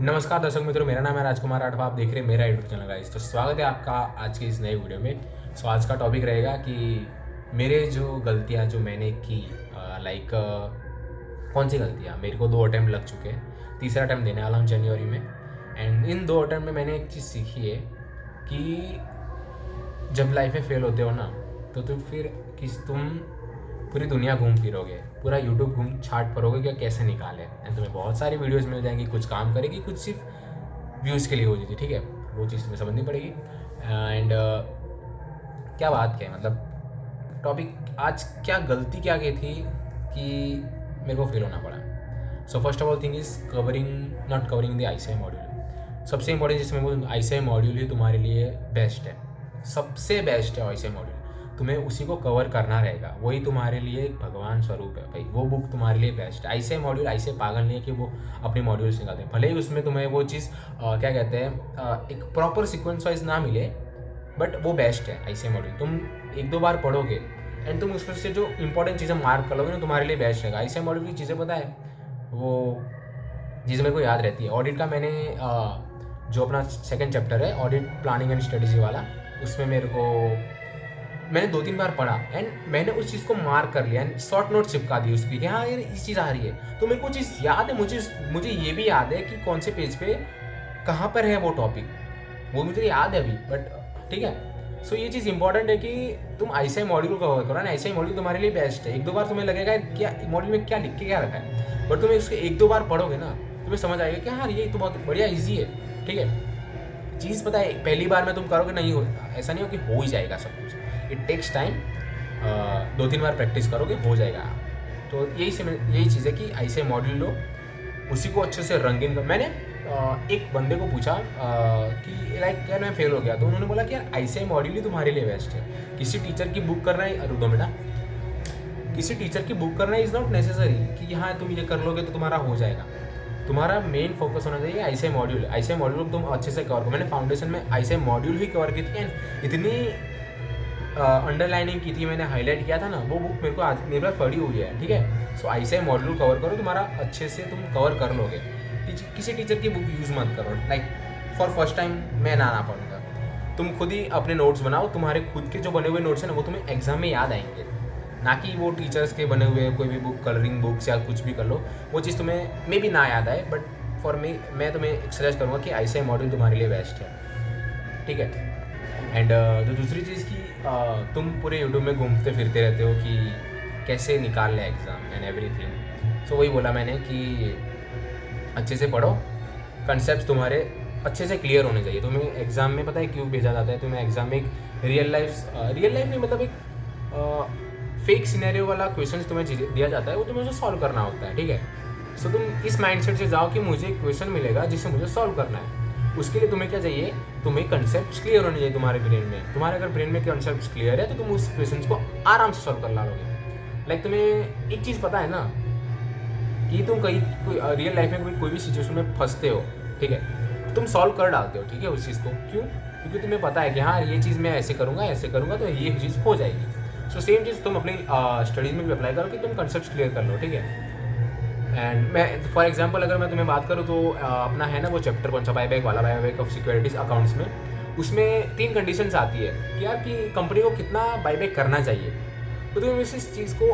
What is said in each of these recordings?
नमस्कार दर्शक मित्रों, मेरा नाम है राजकुमार राठवा। आप देख रहे हैं मेरा यूट्यूब चैनल गाइस। तो स्वागत है आपका आज की इस नए वीडियो में। सो आज का टॉपिक रहेगा कि मेरे जो गलतियाँ जो मैंने की, लाइक कौन सी गलतियाँ। मेरे को 2 अटेम्प्ट लग चुके हैं, तीसरा अटेम्प्ट देने वाला हूँ जनवरी में। एंड इन 2 अटेम्प्ट में मैंने एक चीज़ सीखी है कि जब लाइफ में फेल होते हो ना, तो फिर तुम पूरी दुनिया घूम फिरोगे, पूरा यूट्यूब घूम छाट पड़ोगे कि कैसे निकाले। एंड तुम्हें बहुत सारी वीडियोस मिल जाएंगी, कुछ काम करेगी, कुछ सिर्फ व्यूज़ के लिए हो जाती, ठीक है। वो चीज़ तुम्हें समझनी पड़ेगी। एंड क्या बात क्या है, मतलब टॉपिक आज क्या गलती क्या की थी कि मेरे को फेल होना पड़ा। So first of all thing is not covering the ICI module. सबसे इंपॉर्टेंट जिसमें वो ICI मॉड्यूल ही तुम्हारे लिए बेस्ट है, सबसे बेस्ट है ICI मॉड्यूल। तुम्हें उसी को कवर करना रहेगा, वही तुम्हारे लिए एक भगवान स्वरूप है भाई। वो बुक तुम्हारे लिए बेस्ट है। ICI मॉड्यूल ऐसे पागल नहीं है कि वो अपने मॉड्यूल्स निकालते हैं, भले ही उसमें तुम्हें वो चीज़ क्या कहते हैं, एक प्रॉपर सीक्वेंस वाइज ना मिले, बट वो बेस्ट है ICI मॉड्यूल। तुम 1-2 बार पढ़ोगे एंड तुम उसमें से जो इंपॉर्टेंट चीज़ें मार्क कर लोगे ना, तुम्हारे लिए बेस्ट रहेगा। ICI मॉड्यूल की चीज़ें पता है, वो चीज़ें मेरे को याद रहती है। ऑडिट का मैंने जो अपना सेकंड चैप्टर है ऑडिट प्लानिंग एंड स्ट्रेटेजी वाला, उसमें मैंने 2-3 बार पढ़ा एंड मैंने उस चीज़ को मार्क कर लिया एंड शॉर्ट नोट चिपका दी उसकी कि हाँ यार इस चीज़ आ रही है। तो मेरे को चीज़ याद है, मुझे ये भी याद है कि कौन से पेज पे कहाँ पर है वो टॉपिक, वो मुझे याद है अभी, बट ठीक है। सो ये चीज़ इंपॉर्टेंट है कि तुम ICI मॉड्यूल कवर करो ना। ICI मॉड्यूल तुम्हारे लिए बेस्ट है। 1-2 बार तुम्हें लगेगा क्या मॉड्यूल में क्या लिख के क्या रखा है, बट तुम्हें उसके 1-2 बार पढ़ोगे ना, तुम्हें समझ आएगा कि हाँ ये तो बहुत बढ़िया ईजी है, ठीक है। चीज़ पता है, पहली बार में तुम करोगे नहीं हो, ऐसा नहीं हो कि हो ही जाएगा सब कुछ। It takes time. 2-3 बार प्रैक्टिस करोगे हो जाएगा। तो यही चीज़ है कि ICI मॉड्यूल लो, उसी को अच्छे से रंगीन कर। मैंने एक बंदे को पूछा कि लाइक यार मैं फेल हो गया, तो उन्होंने बोला कि यार ICI मॉड्यूल ही तुम्हारे लिए बेस्ट है। किसी टीचर की बुक करना है, रुको बेटा, किसी टीचर की बुक करना इज़ नॉट नेसेसरी कि हाँ तुम ये कर लोगे तो तुम्हारा हो जाएगा। तुम्हारा मेन फोकस होना चाहिए ICI मॉड्यूल। ICI मॉड्यूल को तुम अच्छे से कवर करो। मैंने फाउंडेशन में ICI मॉड्यूल ही कवर की थी एंड इतनी अंडरलाइनिंग की थी, मैंने हाईलाइट किया था ना, वो बुक मेरे को आज मेरे पास पढ़ी हुई है, ठीक है। सो ICI मॉड्यूल कवर करो, तुम्हारा अच्छे से तुम कवर कर लोगे। किसी टीचर की बुक यूज़ मत करो, लाइक फॉर फर्स्ट टाइम मैं ना पढ़ूंगा। तुम खुद ही अपने नोट्स बनाओ, तुम्हारे खुद के जो बने हुए नोट्स हैं ना, वो तुम्हें एग्जाम में याद आएंगे, ना कि वो टीचर्स के बने हुए कोई भी बुक, कलरिंग बुक्स या कुछ भी कर लो, वो चीज़ तुम्हें मे भी ना याद आए, बट फॉर मी मैं तुम्हें सजेस्ट करूँगा कि ICI मॉड्यूल तुम्हारे लिए बेस्ट है, ठीक है। एंड जो दूसरी चीज़ की तुम पूरे यूट्यूब में घूमते फिरते रहते हो कि कैसे निकाल लें एग्ज़ाम एंड एवरीथिंग। सो वही बोला मैंने कि अच्छे से पढ़ो, कंसेप्ट तुम्हारे अच्छे से क्लियर होने चाहिए। तुम्हें एग्ज़ाम में पता है क्यों भेजा जाता है, तुम्हें एग्ज़ाम में एक रियल लाइफ नहीं, मतलब एक फेक सिनेरियो वाला क्वेश्चन तुम्हें दिया जाता है, वो तुम्हें उसे सॉल्व करना होता है, ठीक है। सो तुम इस माइंडसेट से जाओ कि मुझे एक क्वेश्चन मिलेगा जिसे मुझे सॉल्व करना है। उसके लिए तुम्हें क्या चाहिए, तुम्हें कंसेप्ट क्लियर होने चाहिए तुम्हारे ब्रेन में। तुम्हारे अगर ब्रेन में कंसेप्ट क्लियर है तो तुम उस क्वेश्चन को आराम से सॉल्व कर लोगे। लाइक तुम्हें एक चीज़ पता है ना कि तुम कोई रियल लाइफ में कोई भी सिचुएशन में फंसते हो, ठीक है, तो तुम सॉल्व कर डालते हो, ठीक है, उस चीज़ को। क्यों? क्योंकि तुम्हें पता है कि हाँ ये चीज़ मैं ऐसे करूँगा तो ये चीज़ हो जाएगी। सो सेम चीज़ तुम अपनी स्टडीज़ में भी अप्लाई करो कि तुम कंसेप्ट क्लियर कर लो, ठीक है। एंड मैं फॉर एग्जांपल अगर मैं तुम्हें बात करूँ तो अपना है ना वो चैप्टर कौन सा, बायबैक ऑफ सिक्योरिटीज़ अकाउंट्स में, उसमें 3 कंडीशंस आती है कि यार कि कंपनी को कितना बायबैक करना चाहिए। तो तुम इस चीज़ को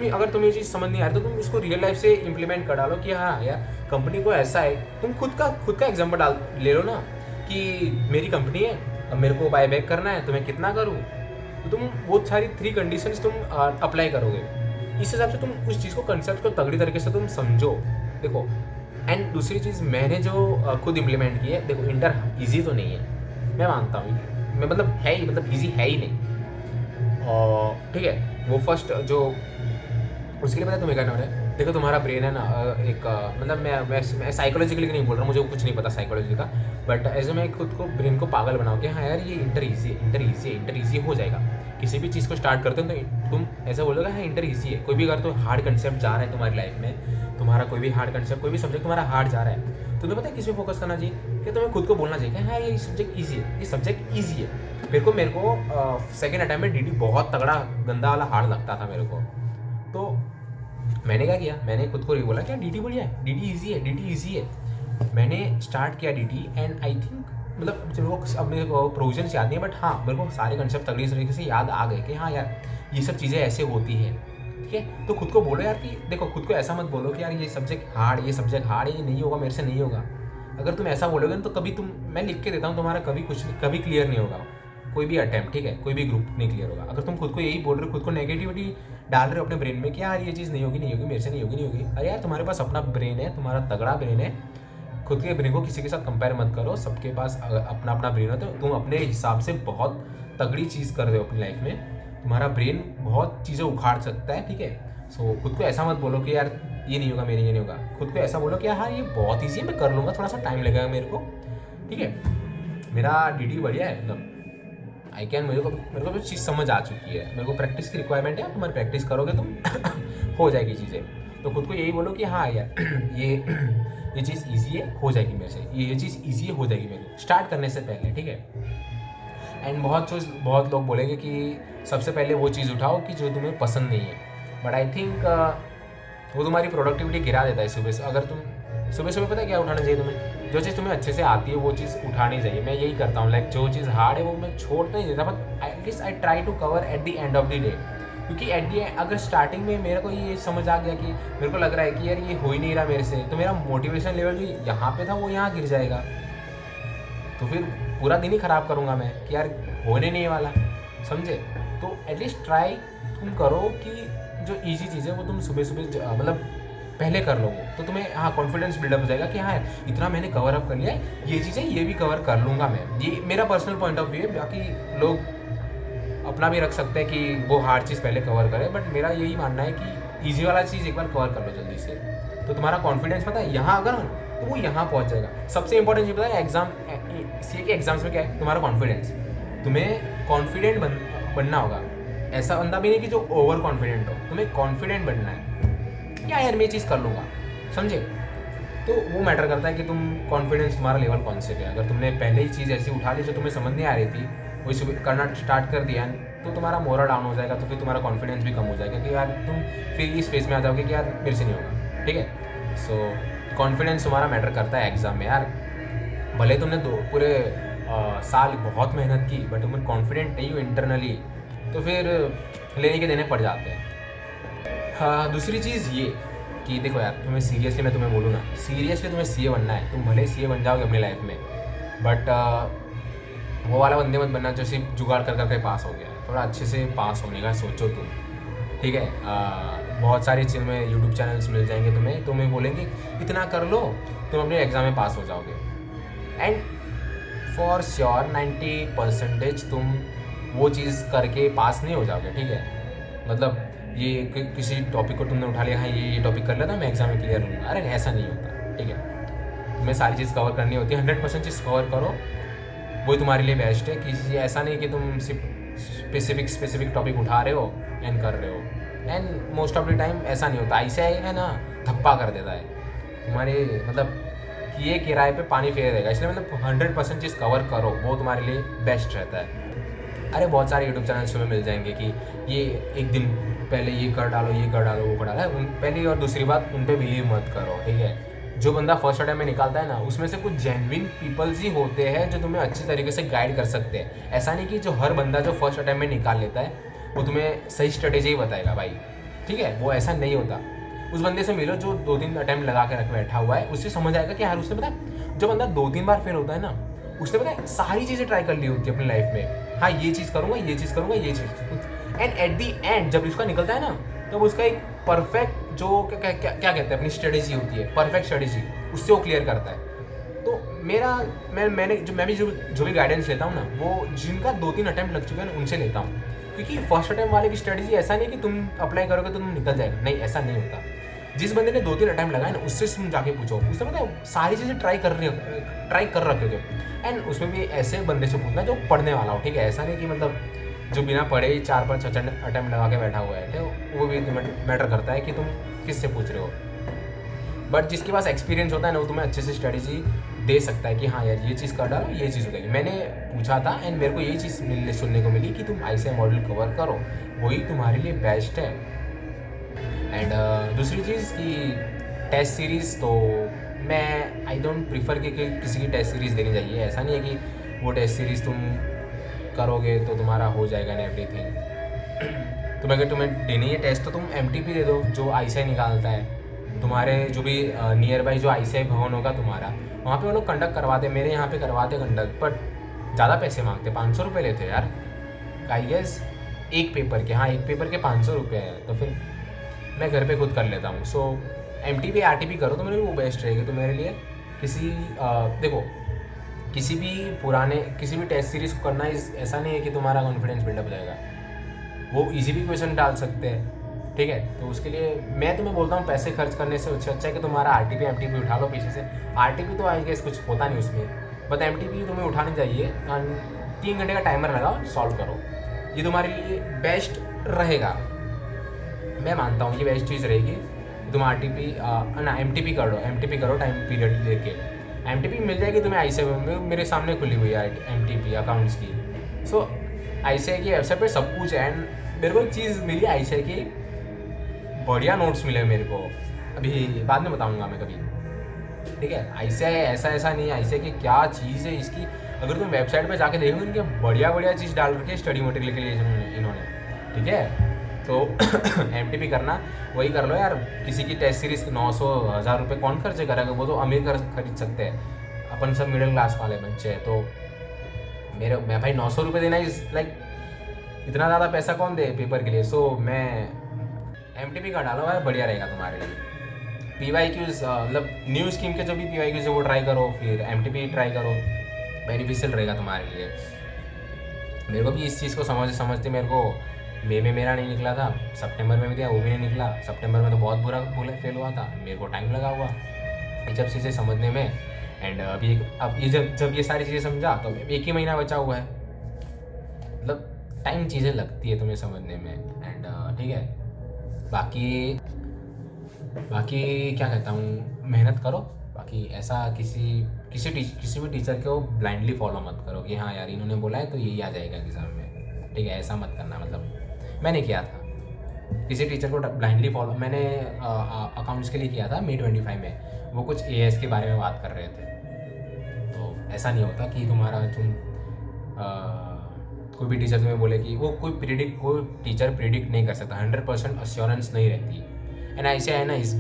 अगर तुम्हें ये चीज़ समझ नहीं आ रही तो तुम इसको रियल लाइफ से इंप्लीमेंट कर डालो कि हाँ यार कंपनी को ऐसा है। तुम खुद का एग्जाम्पल ले लो ना कि मेरी कंपनी है, अब मेरे को बायबैक करना है तो मैं कितना करूँ। तो तुम वो सारी 3 कंडीशंस तुम अप्लाई करोगे, इस हिसाब से तुम उस चीज़ को कंसेप्ट को तगड़ी तरीके से तुम समझो, देखो। एंड दूसरी चीज़ मैंने जो खुद इम्प्लीमेंट की है, देखो इंटर ईजी तो नहीं है, मैं मानता हूँ, मैं मतलब है ही, मतलब ईजी है ही नहीं, और ठीक है। वो फर्स्ट जो उसके लिए पता है तुम्हें क्या करना है, देखो तुम्हारा ब्रेन है ना, एक मतलब मैं साइकोलॉजिकली नहीं बोल रहा, मुझे कुछ नहीं पता साइकोलॉजी का, बट ऐसे में खुद को ब्रेन को पागल बनाओ कि हाँ यार ये इंटर ईजी हो जाएगा। किसी भी चीज़ को स्टार्ट करते हो तो तुम ऐसा बोलोगे हाँ इंटर ईजी है। कोई भी अगर तो हार्ड कंसेप्ट जा रहा है तुम्हारी लाइफ में, तुम्हारा कोई भी हार्ड कंसेप्ट, कोई भी सब्जेक्ट तुम्हारा हार्ड जा रहा है, तो तुम्हें पता है किस में फोकस करना चाहिए, कि तुम्हें खुद को बोलना चाहिए कि हाँ ये सब्जेक्ट ईजी है, ये सब्जेक्ट ईजी है। मेरे को सेकेंड अटैम्प्ट में DD बहुत तगड़ा गंदा वाला हार्ड लगता था मेरे को। तो मैंने क्या किया, मैंने खुद को ये बोला कि DD बढ़िया है, DD ईजी है, DD ईजी है। मैंने स्टार्ट किया DT एंड आई थिंक मतलब चलो अब मेरे को प्रोविजन याद नहीं है, बट हाँ मेरे को सारे कंसेप्ट तगड़ी तरीके से याद आ गए कि हाँ यार ये सब चीज़ें ऐसे होती है। ठीक है, तो खुद को बोलो यार कि देखो, खुद को ऐसा मत बोलो कि यार ये सब्जेक्ट हार्ड है, ये नहीं होगा, मेरे से नहीं होगा। अगर तुम ऐसा बोलोगे ना तो कभी मैं लिख के देता हूँ, तुम्हारा कभी क्लियर नहीं होगा कोई भी अटैम्प्ट। ठीक है, कोई भी ग्रुप नहीं क्लियर होगा अगर तुम खुद को यही बोल रहे हो, खुद को नेगेटिविटी डाल रहे हो अपने ब्रेन में कि यार ये चीज़ नहीं होगी, मेरे से नहीं होगी। अरे यार तुम्हारे पास अपना ब्रेन है, तुम्हारा तगड़ा ब्रेन है। खुद के ब्रेन को किसी के साथ कंपेयर मत करो। सबके पास अपना अपना ब्रेन है, तो तुम अपने हिसाब से बहुत तगड़ी चीज़ कर रहे हो अपनी लाइफ में। तुम्हारा ब्रेन बहुत चीज़ें उखाड़ सकता है। ठीक है, सो खुद को ऐसा मत बोलो कि यार ये नहीं होगा, मेरे ये नहीं होगा। खुद को ऐसा बोलो कि हाँ ये बहुत ईजी है, मैं कर लूँगा, थोड़ा सा टाइम लगेगा मेरे को। ठीक है, मेरा DT बढ़िया है, मतलब मेरे को भी चीज़ समझ आ चुकी है। मेरे को प्रैक्टिस की रिक्वायरमेंट है, तुम्हारी प्रैक्टिस करोगे तुम हो जाएगी चीज़ें। तो खुद को यही बोलो कि हाँ यार ये चीज़ ईजी है, हो जाएगी मेरे से, ये चीज़ ईजी है, हो जाएगी मेरे को स्टार्ट करने से पहले। ठीक है, एंड बहुत लोग बोलेंगे कि सबसे पहले वो चीज़ उठाओ कि जो तुम्हें पसंद नहीं है, बट आई थिंक वो तुम्हारी प्रोडक्टिविटी गिरा देता है सुबह से। अगर तुम सुबह पता है क्या उठाना चाहिए तुम्हें, जो चीज़ तुम्हें अच्छे से आती है वो चीज़ उठानी चाहिए। मैं यही करता हूँ, लाइक जो चीज़ हार्ड है वो मैं छोड़ नहीं देता, but at least I try to cover at the end of the day. क्योंकि एट दी अगर स्टार्टिंग में मेरे को ये समझ आ गया कि मेरे को लग रहा है कि यार ये हो ही नहीं रहा मेरे से, तो मेरा मोटिवेशन लेवल जो यहाँ पे था वो यहाँ गिर जाएगा। तो फिर पूरा दिन ही ख़राब करूँगा मैं कि यार होने नहीं वाला, समझे। तो एटलीस्ट ट्राई तुम करो कि जो ईजी चीज़ है वो तुम सुबह मतलब पहले कर लोगे, तो तुम्हें हाँ कॉन्फिडेंस बिल्डअप हो जाएगा कि हाँ इतना मैंने कवर अप कर लिया है, ये चीज़ें ये भी कवर कर लूँगा मैं। ये मेरा पर्सनल पॉइंट ऑफ व्यू है, बाकी लोग अपना भी रख सकते हैं कि वो हार्ड चीज़ पहले कवर करे, बट मेरा यही मानना है कि ईजी वाला चीज़ एक बार कवर कर लो जल्दी से, तो तुम्हारा कॉन्फिडेंस पता है यहाँ अगर तो वो यहाँ पहुँच जाएगा। सबसे इंपॉर्टेंट चीज़ पता है CA के एग्जाम्स में क्या है, तुम्हारा कॉन्फिडेंस। तुम्हें कॉन्फिडेंट बनना होगा, ऐसा बंदा भी नहीं कि जो ओवर कॉन्फिडेंट हो, तुम्हें कॉन्फिडेंट बनना है। क्या यार मैं ये चीज़ कर लूँगा, समझे। तो वो मैटर करता है कि तुम कॉन्फिडेंस तुम्हारा लेवल कौन से पे है। अगर तुमने पहले ही चीज़ ऐसी उठा ली जो तुम्हें समझ नहीं आ रही थी, वही करना स्टार्ट कर दिया, तो तुम्हारा मोरल डाउन हो जाएगा, तो फिर तुम्हारा कॉन्फिडेंस भी कम हो जाएगा कि यार तुम फिर इस फेज में आ जाओगे कि यार मेरे से नहीं होगा। ठीक है, सो कॉन्फिडेंस तुम्हारा मैटर करता है एग्ज़ाम में यार। भले तुमने पूरे साल बहुत मेहनत की, बट तुम कॉन्फिडेंट नहीं हो इंटरनली, तो फिर लेने के देने पड़ जाते हैं। हाँ, दूसरी चीज़ ये कि देखो यार, तुम्हें सीरियसली मैं तुम्हें बोलूँ ना, सीरियसली तुम्हें CA बनना है, तुम भले CA बन जाओगे अपनी लाइफ में, बट वो वाला बंदे मत बनना जो सिर्फ जुगाड़ कर करके पास हो गया। थोड़ा अच्छे से पास होने का सोचो तुम। ठीक है, बहुत सारी चीज़ में यूट्यूब चैनल्स मिल जाएंगे तुम्हें बोलेंगे इतना कर लो, तुम अपने एग्ज़ाम में पास हो जाओगे। एंड फॉर श्योर 90% तुम वो चीज़ करके पास नहीं हो जाओगे। ठीक है, मतलब ये किसी टॉपिक को तुमने उठा लिया, हाँ ये टॉपिक कर लेता मैं एग्ज़ाम में क्लियर लूँगा, अरे ऐसा नहीं होता। ठीक है, तुम्हें सारी चीज़ कवर करनी होती है, 100% चीज़ कवर करो, वही तुम्हारे लिए बेस्ट है। किसी ऐसा नहीं कि तुम सिर्फ स्पेसिफिक टॉपिक उठा रहे हो एंड कर रहे हो। And most of the time ऐसा नहीं होता, ऐसा है ना, धप्पा कर देता है तुम्हारे, मतलब ये किराए पे पानी फेर देगा। इसलिए मतलब 100% चीज़ कवर करो, वो तुम्हारे लिए बेस्ट रहता है। अरे बहुत सारे यूट्यूब चैनल्स तुम्हें मिल जाएंगे कि ये एक दिन पहले ये कर डालो, वो कर डालो। पहली और दूसरी बात, उन पर बिलीव मत करो। ठीक है, जो बंदा फर्स्ट अटैम्प्ट में निकालता है ना, उसमें से कुछ जेन्युइन पीपल्स ही होते हैं जो तुम्हें अच्छी तरीके से गाइड कर सकते हैं। ऐसा नहीं कि जो हर बंदा जो फर्स्ट अटैम्प्ट में निकाल लेता है वो तुम्हें सही स्ट्रेटेजी ही बताएगा भाई। ठीक है, वो ऐसा नहीं होता। उस बंदे से मिलो जो 2-3 अटैम्प्ट लगा के रख बैठा हुआ है, उससे समझ आएगा कि यार उसने पता है, जो बंदा 2-3 बार फेल होता है ना, उसने पता है सारी चीज़ें ट्राई कर ली होती है अपनी लाइफ में। हाँ ये चीज़ करूँगा, ये चीज़ करूँगा, ये चीज़, एंड एट दी एंड जब उसका निकलता है ना, तब उसका एक परफेक्ट जो क्या कहते हैं अपनी स्ट्रेटेजी होती है, परफेक्ट स्ट्रेटेजी, उससे वो क्लियर करता है। तो मैं भी जो भी गाइडेंस लेता हूँ ना, वो जिनका 2-3 अटैम्प्ट लग चुके हैं ना, उनसे लेता हूँ। क्योंकि फर्स्ट अटैम्प्ट वाले की स्ट्रेटेजी ऐसा नहीं कि तुम अप्लाई करोगे तो तुम निकल जाएगा, नहीं, ऐसा नहीं होता। जिस बंदे ने 2-3 अटैम्प्ट लगाए ना, उससे तुम जाके पूछो, उसने मतलब सारी चीज़ें ट्राई कर रखे हो। एंड उसमें भी ऐसे बंदे से पूछना जो पढ़ने वाला हो। ठीक है, ऐसा नहीं कि मतलब जो बिना पढ़े ही 4-5 अटैम्प्ट लगा के बैठा हुआ है, तो वो भी मैटर करता है कि तुम किससे पूछ रहे हो। बट जिसके पास एक्सपीरियंस होता है ना, वो तुम्हें अच्छे से स्ट्रेटेजी दे सकता है कि हाँ यार ये चीज़ कर डालो, ये चीज़ हो जाएगी। मैंने पूछा था एंड मेरे को यही चीज़ सुनने को मिली कि तुम ICAI मॉड्यूल कवर करो, वही तुम्हारे लिए बेस्ट है। एंड दूसरी चीज़ कि टेस्ट सीरीज़ तो मैं आई डोंट प्रीफर कि किसी की टेस्ट सीरीज़ देनी चाहिए। ऐसा नहीं है कि वो टेस्ट सीरीज़ तुम करोगे तो तुम्हारा हो जाएगा ना एवरीथिंग। तुम अगर तुम्हें देनी है टेस्ट तो तुम एमटीपी दे दो, जो आईसीआई निकालता है। तुम्हारे जो भी नियर बाई जो आईसीआई भवन होगा तुम्हारा, वहाँ पे वो लोग कंडक्ट करवाते। मेरे यहाँ पे करवाते कंडक्ट, बट ज़्यादा पैसे मांगते, 500 रुपये लेते यार आई गेस एक पेपर के। हाँ, एक पेपर के 500 रुपये है, तो फिर मैं घर पे खुद कर लेता हूँ। सो एमटीपी आरटीपी करो तो मेरे लिए वो बेस्ट रहेगी। तो मेरे लिए किसी देखो, किसी भी टेस्ट सीरीज़ को करना ऐसा नहीं है कि तुम्हारा कॉन्फिडेंस बिल्डअप हो जाएगा। वो इजी भी क्वेश्चन डाल सकते हैं, ठीक है। तो उसके लिए मैं तुम्हें बोलता हूँ पैसे खर्च करने से अच्छा है कि तुम्हारा आरटीपी एमटीपी उठा लो पीछे से। आरटीपी तो आई गेस कुछ होता नहीं उसमें, बट एमटीपी तुम्हें उठानी चाहिए। 3 घंटे का टाइमर लगाओ, सॉल्व करो। ये तुम्हारे लिए बेस्ट रहेगा, मैं मानता हूँ ये बेस्ट चीज़ रहेगी। तुम आरटीपी ना एमटीपी करो टाइम पीरियड लेके। एमटीपी मिल जाएगी तुम्हें आईसीआई में, मेरे सामने खुली हुई है एमटीपी अकाउंट्स की। सो आईसीआई की वेबसाइट पे सब कुछ है। एंड मेरे को एक चीज़ मिली आईसीआई की, बढ़िया नोट्स मिले मेरे को, अभी बाद में बताऊँगा मैं कभी, ठीक है। आईसीआई ऐसा नहीं है। आईसीआई की क्या चीज़ है इसकी, अगर तुम वेबसाइट पे जाके देखोगे इनके बढ़िया चीज़ डाल रखी है स्टडी मटेरियल के लिए इन्होंने, ठीक है। तो एमटीपी करना वही कर लो यार। किसी की टेस्ट सीरीज़ 900-1000 रुपये कौन खर्च करेगा, वो तो अमीर खरीद सकते हैं, अपन सब मिडिल क्लास वाले बच्चे हैं। तो मैं भाई 900 रुपये देना इज़ लाइक इतना ज़्यादा पैसा कौन दे पेपर के लिए। सो मैं एमटीपी का डालो यार, बढ़िया रहेगा तुम्हारे लिए। पीवाईक्यूज़ मतलब न्यू स्कीम के जो भी पीवाईक्यूज़ है वो ट्राई करो, फिर एमटीपी ट्राई करो, बेनिफिशियल रहेगा तुम्हारे लिए। मेरे को भी इस चीज़ को समझते मेरे को मई में मेरा नहीं निकला था, सितंबर में भी दिया वो भी नहीं निकला। सितंबर में तो बहुत बुरा फेल हुआ था, मेरे को टाइम लगा हुआ ये सब चीज़ें समझने में। एंड अब ये जब ये सारी चीज़ें समझा तो 1 ही महीना बचा हुआ है। मतलब टाइम चीज़ें लगती है तुम्हें समझने में। एंड ठीक है, बाकी क्या कहता हूँ, मेहनत करो। बाकी ऐसा किसी भी टीचर को ब्लाइंडली फॉलो मत करो कि हाँ यार इन्होंने बोला है तो यही आ जाएगा एग्ज़ाम में, ठीक है। ऐसा मत करना। मतलब मैंने किया था, किसी टीचर को ब्लाइंडली फॉलो, मैंने अकाउंट्स के लिए किया था May 25 में। वो कुछ एएस के बारे में बात कर रहे थे। तो ऐसा नहीं होता कि कोई भी टीचर तुम्हें बोले कि वो कोई टीचर प्रिडिक्ट नहीं कर सकता, 100% अश्योरेंस नहीं रहती। एंड आईसीआई है ना, इस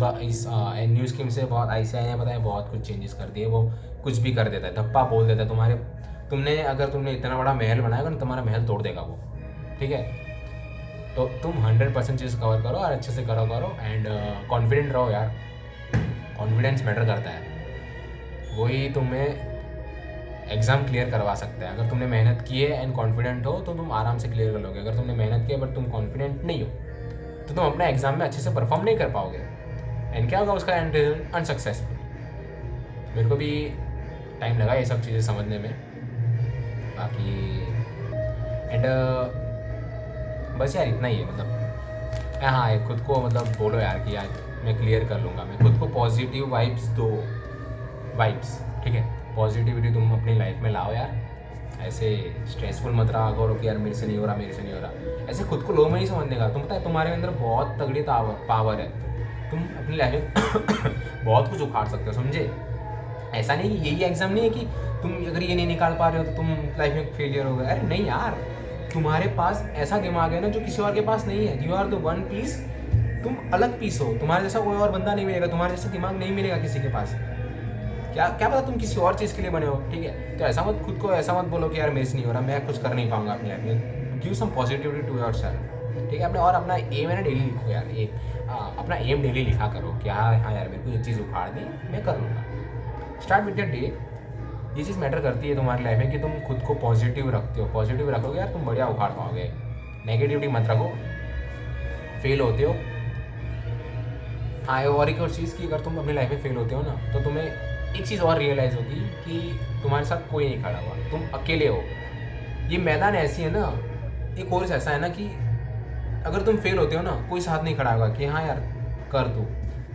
न्यू स्कीम से बहुत आईसीआई ने पता है बहुत कुछ चेंजेस कर दिए। वो कुछ भी कर देता है, धप्पा बोल देता है अगर तुमने इतना बड़ा महल बनाया ना, तुम्हारा महल तोड़ देगा वो, ठीक है। तो तुम 100% चीज़ कवर करो और अच्छे से करो एंड कॉन्फिडेंट रहो यार। कॉन्फिडेंस मैटर करता है, वही तुम्हें एग्ज़ाम क्लियर करवा सकता है। अगर तुमने मेहनत की है एंड कॉन्फिडेंट हो तो तुम आराम से क्लियर कर लोगे। अगर तुमने मेहनत की है बट तुम कॉन्फिडेंट नहीं हो तो तुम अपने एग्ज़ाम में अच्छे से परफॉर्म नहीं कर पाओगे। एंड क्या होगा उसका एंड रिजल्ट, अनसक्सेसफुल। मेरे को भी टाइम लगा ये सब चीज़ें समझने में। बाकी एंड बस यार इतना ही है। मतलब हाँ, खुद को मतलब बोलो यार कि यार मैं क्लियर कर लूँगा। मैं खुद को पॉजिटिव वाइब्स दो, ठीक है। पॉजिटिविटी तुम अपनी लाइफ में लाओ यार। ऐसे स्ट्रेसफुल मत रहा करो कि यार मेरे से नहीं हो रहा। ऐसे खुद को लो में ही समझने का। तुम पता है तुम्हारे अंदर बहुत तगड़ी पावर है, तुम अपनी लाइफ में बहुत कुछ उखाड़ सकते हो, समझे। ऐसा नहीं कि यही एग्ज़ाम नहीं है कि तुम अगर ये नहीं निकाल पा रहे हो तो तुम लाइफ में फेलियर हो गए। अरे नहीं यार, तुम्हारे पास ऐसा दिमाग है ना जो किसी और के पास नहीं है। You are the one piece, तुम अलग पीस हो। तुम्हारे जैसा कोई और बंदा नहीं मिलेगा, तुम्हारे जैसा दिमाग नहीं मिलेगा किसी के पास। क्या पता तुम किसी और चीज़ के लिए बने हो, ठीक है। तो खुद को ऐसा मत बोलो कि यार मेरे से नहीं हो रहा, मैं कुछ कर नहीं पाऊंगा अपनी लाइफ में। Give some positivity to yourself, ठीक है। अपना एम है ना डेली लिखो यार। अपना एम डेली लिखा करो कि हाँ यार मेरे को ये चीज़ उखाड़ दी, मैं कर लूँगा। Start with the day. ये चीज़ मैटर करती है तुम्हारी लाइफ में कि तुम खुद को पॉजिटिव रखते हो। पॉजिटिव रखोगे यार तुम बढ़िया उखाड़ पाओगे। नेगेटिविटी मत रखो, फेल होते हो। हाँ, और एक और चीज़ कि अगर तुम अपनी लाइफ में फेल होते हो ना तो तुम्हें एक चीज़ और रियलाइज़ होगी कि तुम्हारे साथ कोई नहीं खड़ा हुआ, तुम अकेले हो। ये मैदान ऐसी है ना, एक और ऐसा है ना कि अगर तुम फेल होते हो ना, कोई साथ नहीं खड़ा होगा कि हाँ यार कर तू।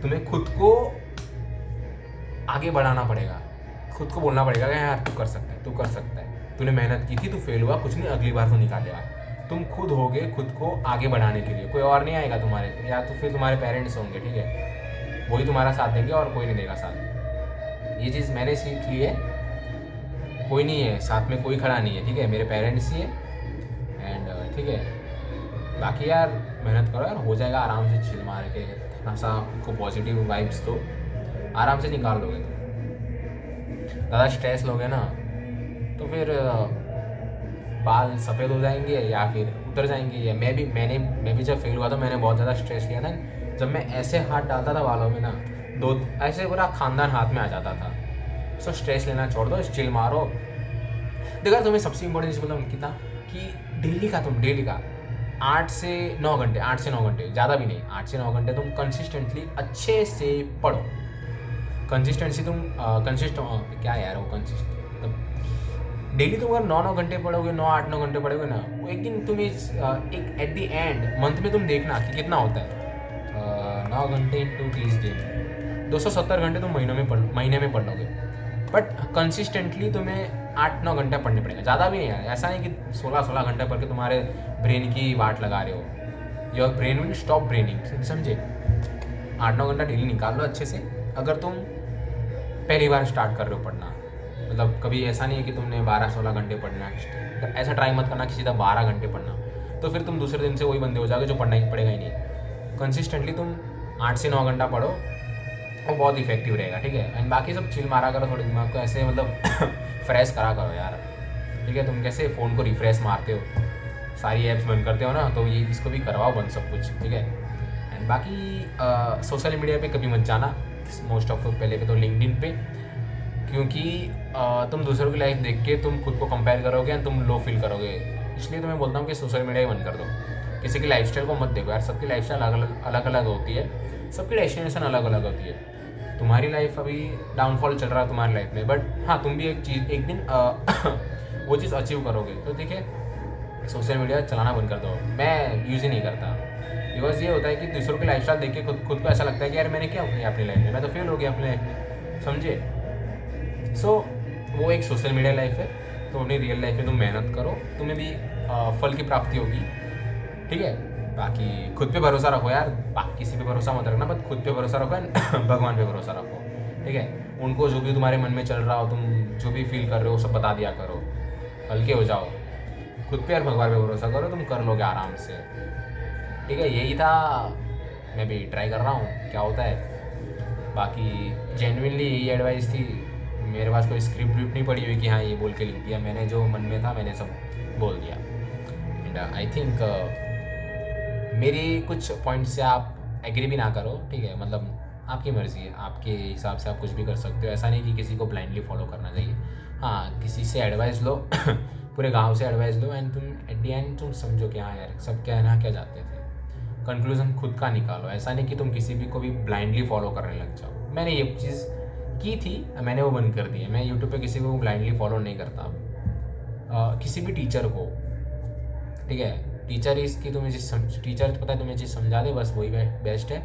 तुम्हें खुद को आगे बढ़ाना पड़ेगा, खुद को बोलना पड़ेगा कि यार तू कर सकता है। तूने मेहनत की थी, तू फेल हुआ, कुछ नहीं, अगली बार तो निकालेगा। तुम खुद होगे खुद को आगे बढ़ाने के लिए, कोई और नहीं आएगा तुम्हारे, या तो फिर तुम्हारे पेरेंट्स होंगे, ठीक है, वही तुम्हारा साथ देंगे और कोई नहीं देगा साथ। ये चीज़ मैंने सीख ली है, कोई नहीं है साथ में, कोई खड़ा नहीं है, ठीक है, मेरे पेरेंट्स ही है एंड ठीक है। बाकी यार मेहनत करो यार, हो जाएगा आराम से, चिल मार के थोड़ा सा आपको पॉजिटिव वाइब्स तो आराम से निकाल लोगे। तो ज़्यादा स्ट्रेस लोगे ना तो फिर बाल सफ़ेद हो जाएंगे या फिर उतर जाएंगे। या मैं भी जब फेल हुआ था मैंने बहुत ज़्यादा स्ट्रेस लिया था। जब मैं ऐसे हाथ डालता था बालों में ना, दो ऐसे पूरा खानदान हाथ में आ जाता था। सो स्ट्रेस लेना छोड़ दो, चिल मारो। देखो तुम्हें सबसे इम्पोर्टेंट चीज़ मतलब कितना कि डेली का 8 से 9 घंटे, ज़्यादा भी नहीं, 8 से 9 घंटे तुम कंसिस्टेंटली अच्छे से पढ़ो। कंसिस्टेंसी तुम क्या यार वो कंसिस्टेंट डेली तुम अगर 9 घंटे पढ़ोगे, 8-9 घंटे पढ़ोगे ना, वो एक दिन तुम एक एट द एंड मंथ में तुम देखना कि कितना होता है। 9 घंटे इंटू 30 दिन, 270 घंटे तुम महीने में पढ़ लोगे। बट कंसिस्टेंटली तुम्हें 8-9 घंटे पढ़ने पड़ेगा, ज़्यादा भी नहीं है। ऐसा नहीं कि 16 घंटे पढ़ के तुम्हारे ब्रेन की वाट लगा रहे हो। योर ब्रेन विल स्टॉप ब्रेनिंग, समझे। 8-9 घंटा डेली निकाल लो अच्छे से। अगर तुम पहली बार स्टार्ट कर रहे हो पढ़ना, मतलब कभी ऐसा नहीं है कि तुमने 12-16 घंटे पढ़ना है, तो ऐसा ट्राई मत करना कि सीधा 12 घंटे पढ़ना, तो फिर तुम दूसरे दिन से वही बंदे हो जाओगे जो पढ़ना ही पड़ेगा ही नहीं। कंसिस्टेंटली तुम 8 से 9 घंटा पढ़ो, वो बहुत इफेक्टिव रहेगा, ठीक है। एंड बाकी सब चिल मारा करो, थोड़े दिमाग को ऐसे मतलब फ्रेश करा करो यार, ठीक है। तुम कैसे फ़ोन को रिफ्रेश मारते हो, सारी ऐप्स बंद करते हो ना, तो ये इसको भी करवाओ बंद सब कुछ, ठीक है। एंड बाकी सोशल मीडिया पे कभी मत जाना, मोस्ट ऑफ पहले पे तो लिंक्डइन पे, क्योंकि तुम दूसरों की लाइफ देख के तुम खुद को कंपेयर करोगे एंड तुम लो फील करोगे। इसलिए तो मैं बोलता हूँ कि सोशल मीडिया ही बंद कर दो। किसी की लाइफस्टाइल को मत देखो यार, सबकी लाइफस्टाइल अलग अलग होती है, सबकी डेस्टिनेशन अलग अलग होती है। तुम्हारी लाइफ अभी डाउनफॉल चल रहा है तुम्हारी लाइफ में, बट हाँ तुम भी एक दिन वो चीज़ अचीव करोगे। तो देखिए, सोशल मीडिया चलाना बंद कर दो। मैं यूज़ ही नहीं करता, बिकॉज ये होता है कि दूसरों की लाइफस्टाइल देख के खुद को ऐसा लगता है कि यार मैंने क्या किया अपनी लाइफ में, मैं तो फेल हो गया अपनी लाइफ में, समझे। सो वो एक सोशल मीडिया लाइफ है, तो अपनी रियल लाइफ में तुम मेहनत करो, तुम्हें भी फल की प्राप्ति होगी, ठीक है। बाकी खुद पे भरोसा रखो यार, बाकी किसी पे भरोसा मत रखना, बट खुद पे भरोसा रखो एंड भगवान पे भरोसा रखो, ठीक है। उनको जो भी तुम्हारे मन में चल रहा हो, तुम जो भी फील कर रहे हो, सब बता दिया करो, हल्के हो जाओ, खुद पे और भगवान पे भरोसा करो, तुम कर लोगे आराम से, ठीक है। यही था, मैं भी ट्राई कर रहा हूँ, क्या होता है। बाकी जेन्युइनली यही एडवाइस थी, मेरे पास कोई स्क्रिप्ट नहीं पड़ी हुई कि हाँ ये बोल के लिख दिया, मैंने जो मन में था मैंने सब बोल दिया। एंड आई थिंक मेरी कुछ पॉइंट से आप एग्री भी ना करो, ठीक है, मतलब आपकी मर्ज़ी है, आपके हिसाब से आप कुछ भी कर सकते हो। ऐसा नहीं कि किसी को ब्लाइंडली फॉलो करना चाहिए। हाँ, किसी से एडवाइस लो पूरे गांव से एडवाइस लो एंड तुम एट दी एंड तुम समझो कि हाँ यार सब कहना क्या जाते थे, कंक्लूजन खुद का निकालो। ऐसा नहीं कि तुम किसी भी को भी ब्लाइंडली फॉलो करने लग जाओ। मैंने ये चीज़ की थी, मैंने वो बंद कर दी है। मैं यूट्यूब पे किसी को ब्लाइंडली फॉलो नहीं करता, किसी भी टीचर को, ठीक है। टीचर इसकी तुम्हें टीचर पता है तुम्हें चीज़ समझा दे, बस वही बेस्ट है।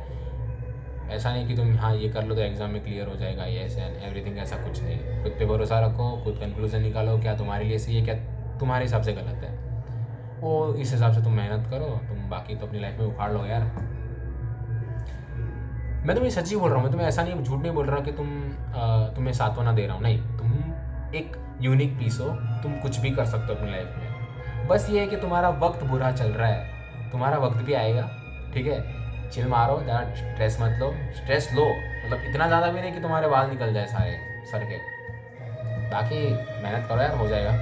ऐसा नहीं कि तुम हाँ ये कर लो तो एग्ज़ाम में क्लियर हो जाएगा, ये ऐसे एवरीथिंग, ऐसा कुछ नहीं। खुद पे भरोसा रखो, खुद कंक्लूजन निकालो, क्या तुम्हारे लिए सही है, क्या तुम्हारे हिसाब से गलत है, वो इस हिसाब से तुम मेहनत करो। तुम बाकी तो अपनी लाइफ में उखाड़ लो यार। मैं तुम्हें सच्ची बोल रहा हूँ, मैं तुम्हें ऐसा नहीं, झूठ नहीं बोल रहा कि तुम्हें सांत्वना दे रहा हूँ, नहीं। तुम एक यूनिक पीस हो, तुम कुछ भी कर सकते हो अपनी लाइफ में। बस ये है कि तुम्हारा वक्त बुरा चल रहा है, तुम्हारा वक्त भी आएगा, ठीक है। चिल मारो, ज़्यादा स्ट्रेस मत लो। स्ट्रेस लो मतलब इतना ज़्यादा भी नहीं कि तुम्हारे बाल निकल जाए सारे सर के। बाकी मेहनत करो यार, हो जाएगा।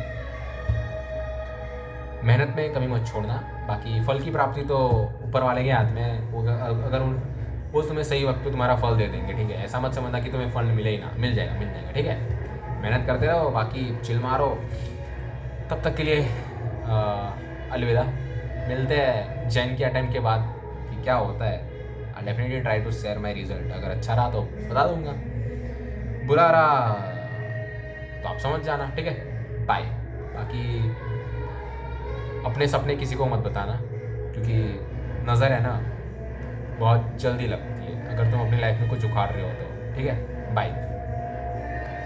मेहनत में कमी मत छोड़ना। बाकी फल की प्राप्ति तो ऊपर वाले के हाथ में है, अगर वो तुम्हें सही वक्त पे तुम्हारा फल दे देंगे, ठीक है। ऐसा मत समझना कि तुम्हें फल मिले ही ना, मिल जाएगा, ठीक है। मेहनत करते रहो, बाकी चिल मारो। तब तक के लिए अलविदा। मिलते हैं जैन के अटेम्प्ट के बाद कि क्या होता है। I definitely try to share my result. अगर अच्छा रहा तो बता दूंगा, बुरा रहा तो आप समझ जाना, ठीक है। बाय। बाकी अपने सपने किसी को मत बताना, क्योंकि नज़र है ना बहुत जल्दी लगती है अगर तुम अपनी लाइफ में कुछ उखाड़ रहे हो तो, ठीक है। बाय।